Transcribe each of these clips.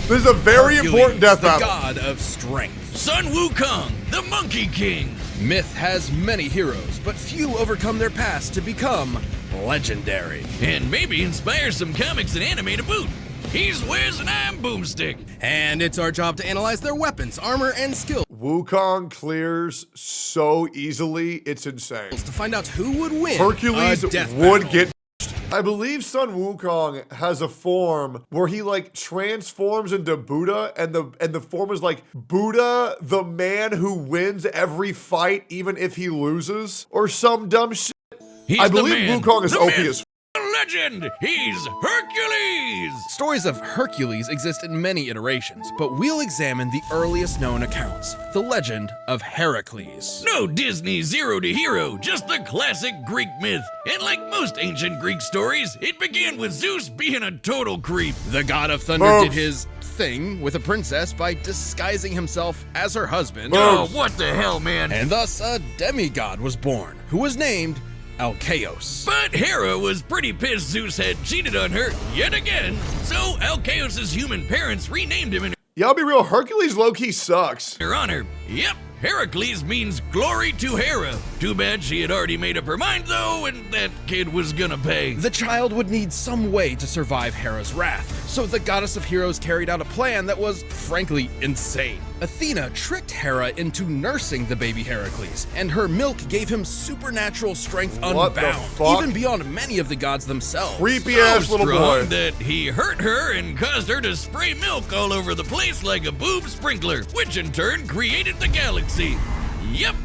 This is a very important death the battle. god of strength. Son Wukong, the Monkey King. Myth has many heroes, but few overcome their past to become legendary. And maybe inspire some comics and anime to boot. He's Wiz and I'm Boomstick. And it's our job to analyze their weapons, armor, and skills Wukong clears so easily, it's insane. to find out who would win Hercules a death would battle. get. I believe Sun Wukong has a form where he like transforms into Buddha, and the form is like Buddha, the man who wins every fight, even if he loses, or some dumb shit. He's I the believe man, Wukong is the OP myth, as. the legend. He's Hercules. Stories of Hercules exist in many iterations, but we'll examine the earliest known accounts, the legend of Heracles. No Disney Zero to Hero, just the classic Greek myth. And like most ancient Greek stories, it began with Zeus being a total creep. The god of thunder Boom. did his thing with a princess by disguising himself as her husband, Boom. Oh, what the hell, man? and thus a demigod was born, who was named 𝙀𝙑𝙋𝘼𝙔. But Hera was pretty pissed Zeus had cheated on her yet again, so 𝙀𝙀𝙔𝑋's human parents renamed him in Yeah, I'll be real. Hercules low-key sucks. her honor. Yep, Heracles means glory to Hera. Too bad she had already made up her mind though, and that kid was gonna pay. The child would need some way to survive Hera's wrath, so the goddess of heroes carried out a plan that was, frankly, insane. Athena tricked Hera into nursing the baby Heracles, and her milk gave him supernatural strength What the unbound, fuck? even beyond many of the gods themselves. Creepy So ass little strong boy. that he hurt her and caused her to spray milk all over the place like a boob sprinkler, which in turn created the galaxy. Yep,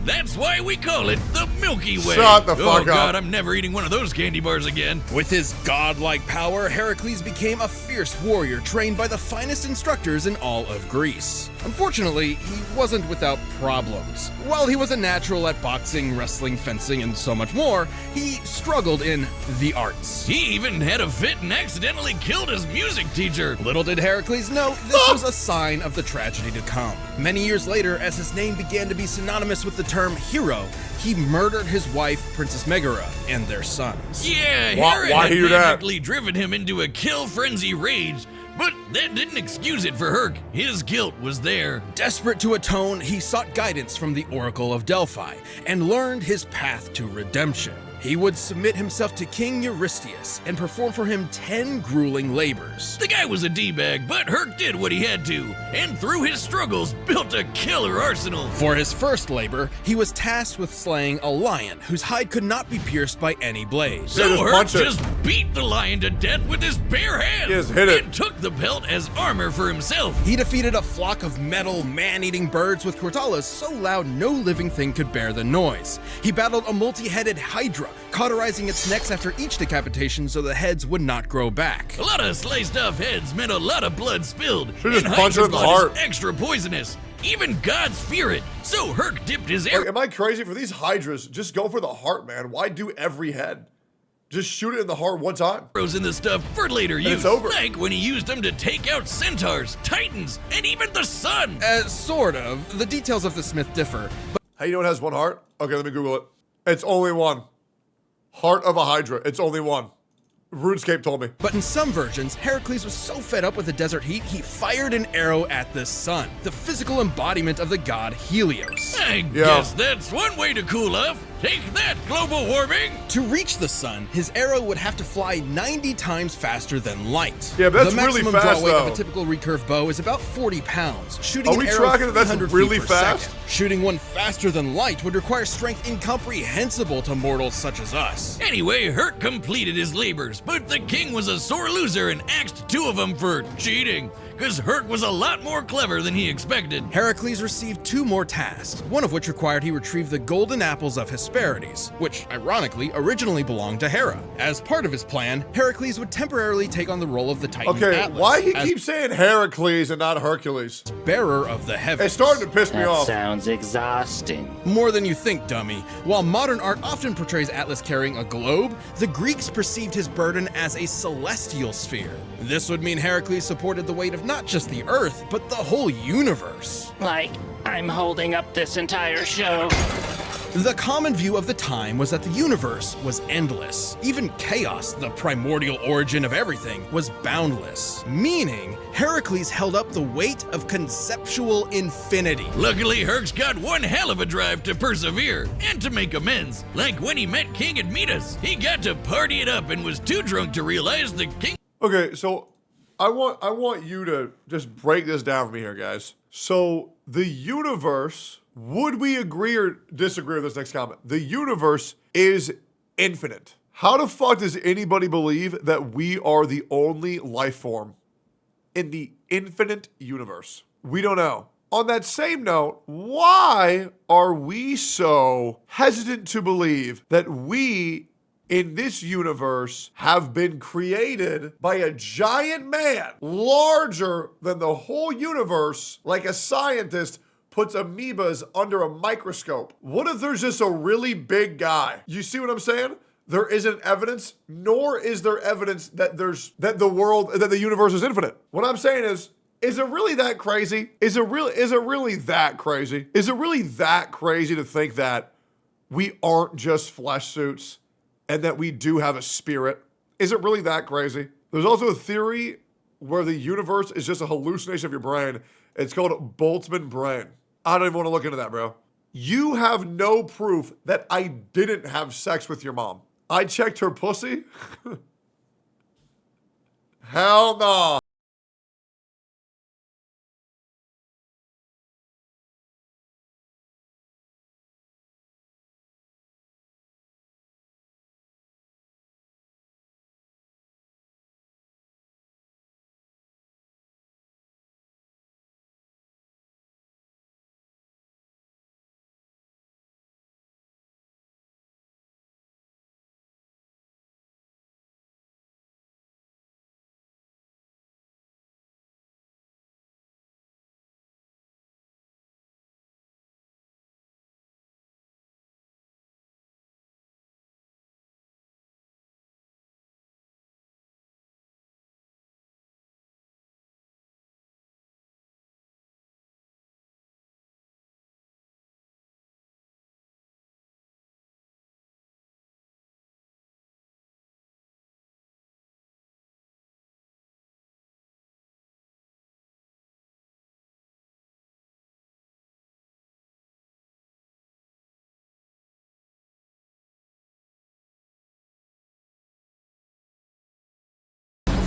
that's why we call it the Milky Way. Shut the fuck Oh up. god, I'm never eating one of those candy bars again. With his godlike power, Heracles became a fierce warrior trained by the finest instructors in all of Greece. Unfortunately, he wasn't without problems. While he was a natural at boxing, wrestling, fencing, and so much more, he struggled in the arts. He even had a fit and accidentally killed his music teacher. Little did Heracles know this was a sign of the tragedy to come. Many years later, as his name began to be synonymous with the term hero, he murdered his wife, Princess Megara, and their sons. Yeah, Why Hera he do had that? magically driven him into a kill frenzy rage, but that didn't excuse it for Herc. His guilt was there. Desperate to atone, he sought guidance from the Oracle of Delphi and learned his path to redemption. He would submit himself to King Eurystheus and perform for him 10 grueling labors. The guy was a D-bag, but Herc did what he had to, and through his struggles built a killer arsenal. For his first labor, he was tasked with slaying a lion whose hide could not be pierced by any blade. Yeah, So just Herc punch it. just beat the lion to death with his bare hands Just hit it. and took the pelt as armor for himself. He defeated a flock of metal, man-eating birds with cortalas so loud no living thing could bear the noise. He battled a multi-headed hydra, cauterizing its necks after each decapitation so the heads would not grow back. A lot of sliced off heads meant a lot of blood spilled. Should've just and punched her Hydra in the blood heart. is extra poisonous. Even gods fear it. So Herc dipped his Like, arrow am I crazy? For these hydras, just go for the heart, man. Why do every head? Just shoot it in the heart one time. arrows in the stuff for later use. it's over. Like when he used them to take out centaurs, titans, and even the sun. Sort of. The details of the smith differ, but How you know it has one heart? Okay, let me Google it. It's only one. Heart of a hydra. It's only one. RuneScape told me. in some versions, Heracles was so fed up with the desert heat, he fired an arrow at the sun, the physical embodiment of the god Helios. I Yeah. guess that's one way to cool off. Take that, global warming. To reach the sun, his arrow would have to fly 90 times faster than light. Yeah, but that's the really maximum fast, draw weight of though. a typical recurve bow is about 40 pounds, shooting Are an we arrow tracking that that's 300 really feet per fast? second. Shooting one faster than light would require strength incomprehensible to mortals such as us. Anyway, Herc completed his labors, but the king was a sore loser and axed 2 of them for cheating. Because Herc was a lot more clever than he expected. Heracles received 2 more tasks, one of which required he retrieve the golden apples of Hesperides, which ironically originally belonged to Hera. As part of his plan, Heracles would temporarily take on the role of the Titan Okay, Atlas why he as keeps saying Heracles and not Hercules? bearer of the heavens. It's starting to piss me That off. sounds exhausting. More than you think, dummy. While modern art often portrays Atlas carrying a globe, the Greeks perceived his burden as a celestial sphere. This would mean Heracles supported the weight of not just the Earth, but the whole universe. Like, I'm holding up this entire show. The common view of the time was that the universe was endless. Even chaos, the primordial origin of everything, was boundless. Meaning, Hercules held up the weight of conceptual infinity. Luckily, Herc's got one hell of a drive to persevere and to make amends. Like when he met King Admetus, he got to party it up and was too drunk to realize the king. Okay, so I want you to just break this down for me here, guys. So the universe, would we agree or disagree with this next comment? The universe is infinite. How the fuck does anybody believe that we are the only life form in the infinite universe? We don't know. On that same note, why are we so hesitant to believe that we in this universe have been created by a giant man larger than the whole universe, like a scientist puts amoebas under a microscope? What if there's just a really big guy? You see what I'm saying? There isn't evidence, nor is there evidence that the universe is infinite. What I'm saying is it really that crazy? Is it really that crazy? Is it really that crazy to think that we aren't just flesh suits and that we do have a spirit? Is it really that crazy? There's also a theory where the universe is just a hallucination of your brain. It's called Boltzmann brain. I don't even want to look into that, bro. You have no proof that I didn't have sex with your mom. I checked her pussy. Hell no.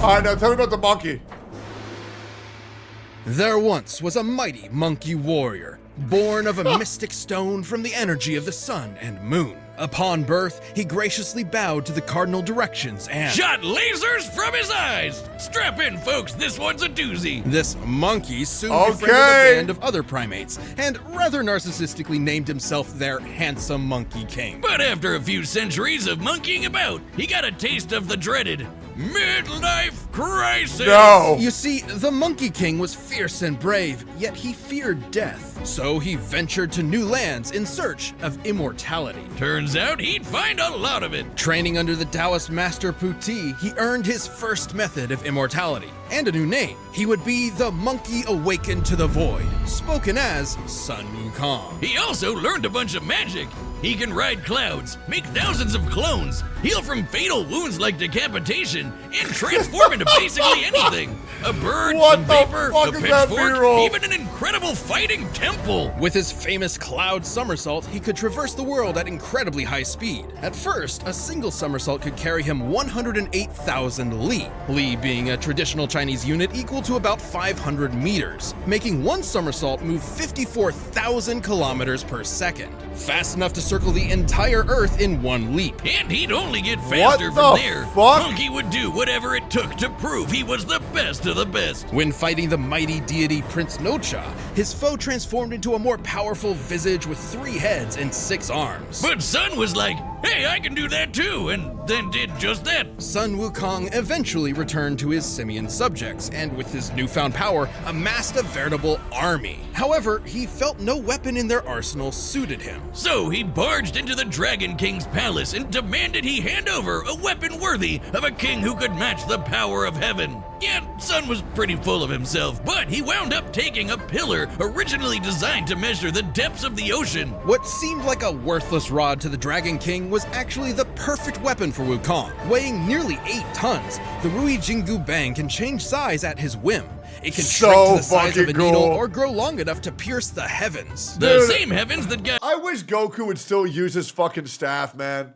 All right, now tell me about the monkey. There once was a mighty monkey warrior, born of a mystic stone from the energy of the sun and moon. Upon birth, he graciously bowed to the cardinal directions and Shot lasers from his eyes! Strap in, folks, this one's a doozy. This monkey soon befriended a band of other primates and rather narcissistically named himself their handsome monkey king. But after a few centuries of monkeying about, he got a taste of the dreaded midlife crisis. No. You see, the Monkey King was fierce and brave, yet he feared death. So he ventured to new lands in search of immortality. Turns out he'd find a lot of it. Training under the Taoist master 𝙀𝙓𝙋𝘼, he earned his first method of immortality and a new name. He would be the Monkey Awakened to the Void, spoken as Sun Wukong. He also learned a bunch of magic. He can ride clouds, make thousands of clones, heal from fatal wounds like decapitation, and transform into basically anything. A bird, some vapor, a pitchfork, even an incredible fighting temple. With his famous cloud somersault, he could traverse the world at incredibly high speed. At first, a single somersault could carry him 108,000 li, li being a traditional Chinese unit equal to about 500 meters, making one somersault move 54,000 kilometers per second. Fast enough to circle the entire Earth in one leap. And he'd only get faster from there. Monkey would do whatever it took to prove he was the best of the best. When fighting the mighty deity Prince Nocha, his foe transformed into a more powerful visage with 3 heads and 6 arms. But Sun was like, hey, I can do that too, and then did just that. Sun Wukong eventually returned to his simian subjects, and with his newfound power, amassed a veritable army. However, he felt no weapon in their arsenal suited him. So he barged into the Dragon King's palace and demanded he hand over a weapon worthy of a king who could match the power of heaven. Yeah, Sun was pretty full of himself, but he wound up taking a pillar originally designed to measure the depths of the ocean. What seemed like a worthless rod to the Dragon King was actually the perfect weapon for Wukong. Weighing nearly 8 tons, the Rui Jingu Bang can change size at his whim. It can shrink to the size of a needle or grow long enough to pierce the heavens. The same heavens that got... I wish Goku would still use his fucking staff, man.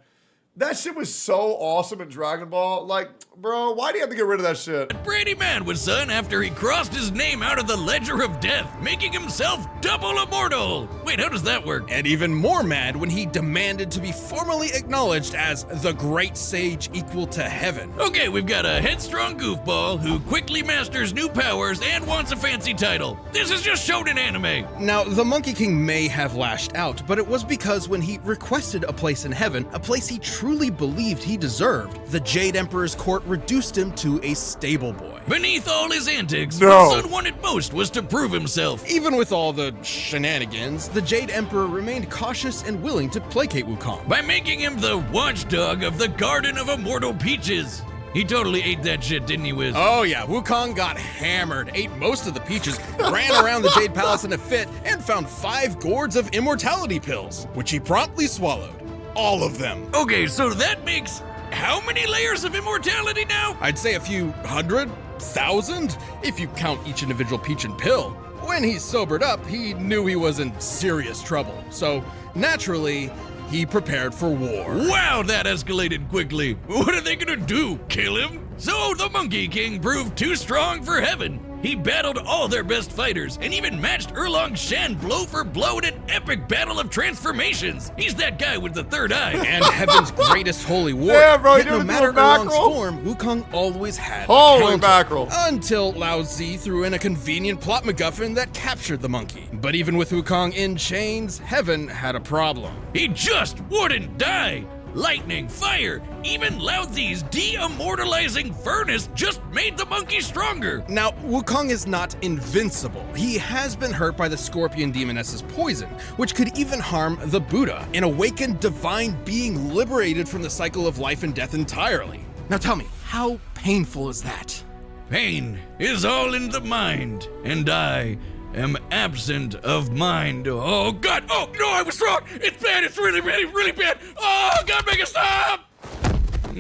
That shit was so awesome in Dragon Ball. Like, bro, why do you have to get rid of that shit? Pretty mad with Sun after he crossed his name out of the Ledger of Death, making himself double immortal. Wait, how does that work? And even more mad when he demanded to be formally acknowledged as the great sage equal to heaven. Okay, we've got a headstrong goofball who quickly masters new powers and wants a fancy title. This is just shonen anime. Now, the Monkey King may have lashed out, but it was because when he requested a place in heaven, a place he truly believed he deserved, the Jade Emperor's court reduced him to a stable boy. Beneath all his antics, No. what Sun wanted most was to prove himself. Even with all the shenanigans, the Jade Emperor remained cautious and willing to placate Wukong. By making him the watchdog of the Garden of Immortal Peaches. He totally ate that shit, didn't he, Wiz? Oh yeah, Wukong got hammered, ate most of the peaches, ran around the Jade Palace in a fit, and found 5 gourds of immortality pills, which he promptly swallowed. All of them. Okay, so that makes how many layers of immortality now? I'd say a few 100,000 if you count each individual peach and pill. When he sobered up, he knew he was in serious trouble. So naturally, he prepared for war. Wow, that escalated quickly. What are they gonna do? Kill him? So the Monkey King proved too strong for heaven. He battled all their best fighters and even matched 𝙀𝙓𝙋𝘼𝙉𝘿 blow for blow in an epic battle of transformations. He's that guy with the third eye. And heaven's greatest holy war. Yeah, bro, Yet you no doing matter mackerel? 𝙀𝙗's form, Wukong always had Holy a counter. mackerel. Until Lao Tzu threw in a convenient plot MacGuffin that captured the monkey. But even with Wukong in chains, heaven had a problem. He just wouldn't die. Lightning, fire, even Lao Tzu's de-immortalizing furnace just made the monkey stronger. Now, Wukong is not invincible. He has been hurt by the scorpion demoness's poison, which could even harm the Buddha, an awakened divine being liberated from the cycle of life and death entirely. Now tell me, how painful is that? Pain is all in the mind, and I am absent of mind. Oh God, oh no, I was wrong. It's bad, it's really, really, really bad. Oh God, make it stop.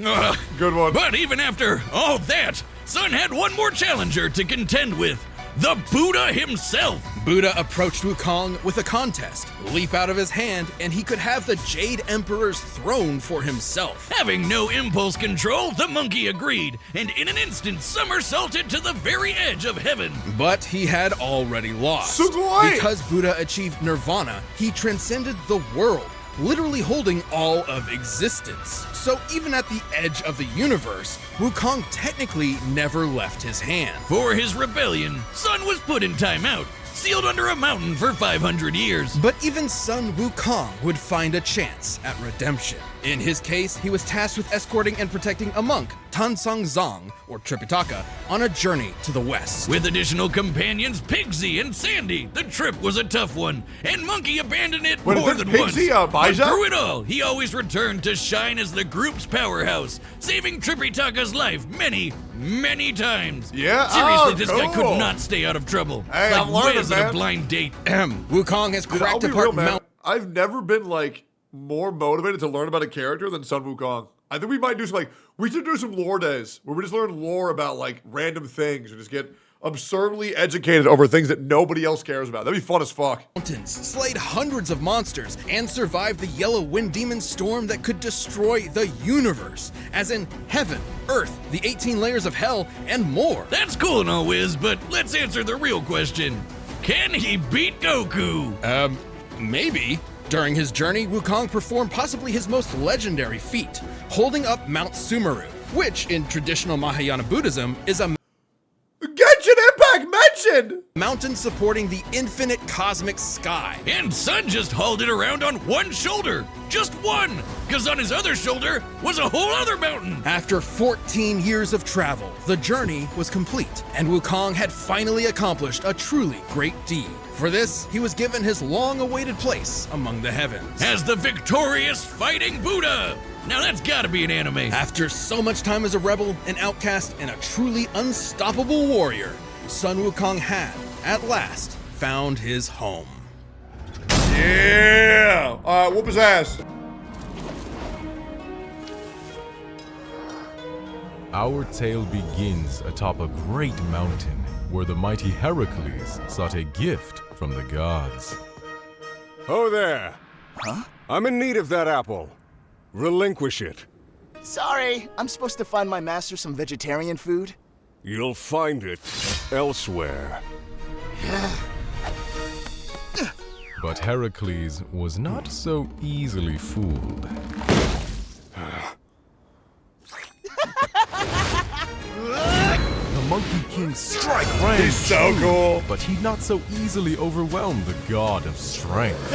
Ugh. Good one. But even after all that, Sun had one more challenger to contend with. The Buddha himself. Buddha approached Wukong with a contest. Leap out of his hand, and he could have the Jade Emperor's throne for himself. Having no impulse control, the monkey agreed, and in an instant somersaulted to the very edge of heaven. But he had already lost. Sugoi! Because Buddha achieved nirvana, he transcended the world, literally holding all of existence. So even at the edge of the universe, Wukong technically never left his hand. For his rebellion, Sun was put in timeout, sealed under a mountain for 500 years. But even Sun Wukong would find a chance at redemption. In his case, he was tasked with escorting and protecting a monk, Tansong Zong, or Tripitaka, on a journey to the west. With additional companions, Pigsy and Sandy, the trip was a tough one, and Monkey abandoned it Wait, more is that than once. Pigsy, But Baija? through it all, he always returned to shine as the group's powerhouse, saving Tripitaka's life many, many times. Yeah? Seriously, Oh, this guy could cool. not stay out of trouble. Hey, like I'm learning, Wiz at a man. blind date. Wukong has Dude, I'll cracked be apart real, man. Mount. I've never been like more motivated to learn about a character than Sun Wukong. I think we might do some we should do some lore days where we just learn lore about like random things and just get absurdly educated over things that nobody else cares about. That'd be fun as fuck. Mountains, slayed hundreds of monsters, and survived the yellow wind demon storm that could destroy the universe, as in heaven, earth, the 18 layers of hell, and more. That's cool and all, Wiz, but let's answer the real question. Can he beat Goku? Maybe. During his journey, Wukong performed possibly his most legendary feat, holding up Mount Sumeru, which in traditional Mahayana Buddhism is a Genshin Impact mention! win? Mountain supporting the infinite cosmic sky. And Sun just hauled it around on one shoulder. Just one. Because on his other shoulder was a whole other mountain. After 14 years of travel, the journey was complete, and Wukong had finally accomplished a truly great deed. For this, he was given his long-awaited place among the heavens. As the victorious fighting Buddha. Now that's gotta be an anime. After so much time as a rebel, an outcast, and a truly unstoppable warrior, Sun Wukong had, at last, found his home. Yeah! Alright, whoop his ass. Our tale begins atop a great mountain where the mighty Hercules sought a gift from the gods. Oh there! Huh? I'm in need of that apple. Relinquish it. Sorry, I'm supposed to find my master some vegetarian food. You'll find it elsewhere. But Hercules was not so easily fooled. The Monkey King's strike rang He's so true, cool. but he'd not so easily overwhelm the god of strength.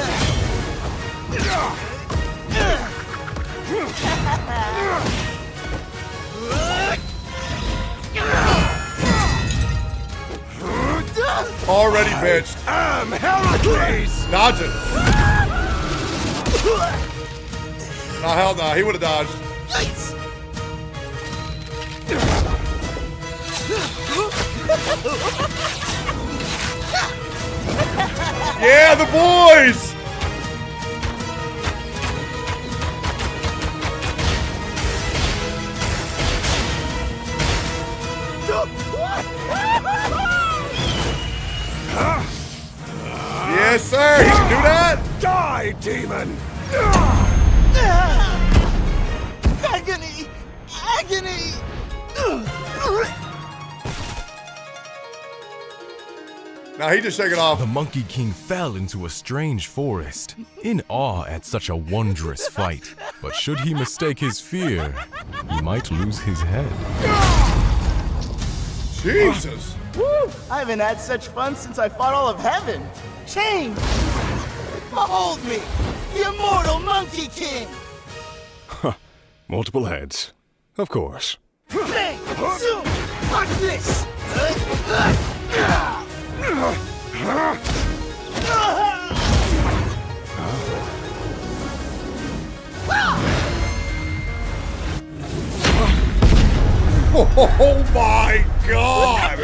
Already bitched. I'm Hercules! Dodge it. Nah, hell nah. He would have dodged. Yeah, the boys! Yes, sir. He can do that. Die, demon! Agony! Agony! Now he just shake it off. The Monkey King fell into a strange forest, in awe at such a wondrous fight. But should he mistake his fear, he might lose his head. Jesus. Woo! I haven't had such fun since I fought all of heaven. Change! Behold me, the immortal Monkey King! Multiple heads. Of course. Hey! Zoom! Watch this! Oh my God!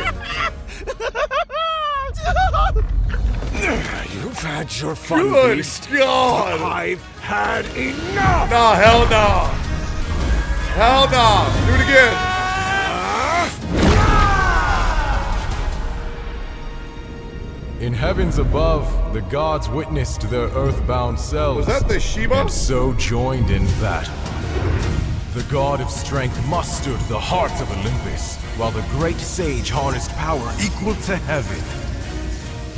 You've had your fun, Good beast. God! I've had enough! Nah, hell no. Hell no. Do it again. In heavens above, the gods witnessed their earthbound selves. Was that the Sheba? And so joined in battle. The god of strength mustered the heart of Olympus, while the great sage harnessed power equal to heaven.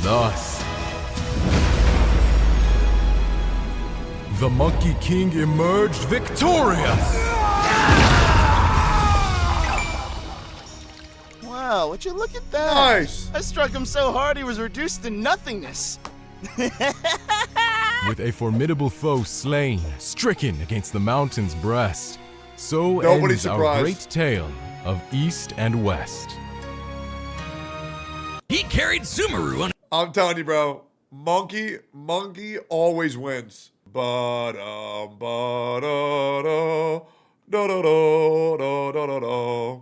Thus, the Monkey King emerged victorious! Wow, would you look at that? Nice. I struck him so hard he was reduced to nothingness. With a formidable foe slain, stricken against the mountain's breast, so Nobody's ends our surprised. great tale of East and West. He carried Sumeru on. I'm telling you, bro. Monkey always wins. Ba-da-da-da-da-da-da-da-da-da.